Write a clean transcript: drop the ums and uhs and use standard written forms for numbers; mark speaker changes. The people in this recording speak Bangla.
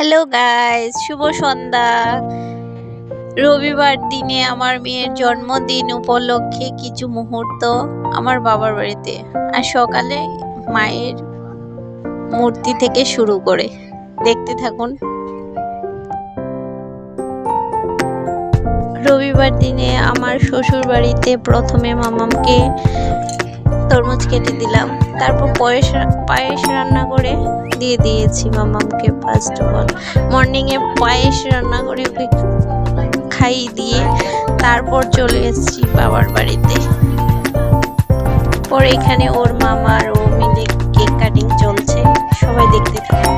Speaker 1: হ্যালো গাইস, শুভ সন্ধ্যা। রবিবার দিনে আমার মেয়ের জন্মদিন উপলক্ষে কিছু মুহূর্ত আমার বাবার বাড়িতে, আর সকালে মায়ের মূর্তি থেকে শুরু করে দেখতে থাকুন। রবিবার দিনে আমার শ্বশুর বাড়িতে প্রথমে মামামকে তরমুজ কেটে দিলাম, তারপর পায়েস রান্না করে দিয়ে দিয়েছি মামামকে। ফার্স্ট অফ অল মর্নিংয়ে পায়েস রান্না করে ওকে খাইয়ে দিয়ে তারপর চলে এসেছি বাবার বাড়িতে। পরে এখানে ওর মামা আর ও মিলে কেক কাটিং চলছে, সবাই দেখতে থাকুন।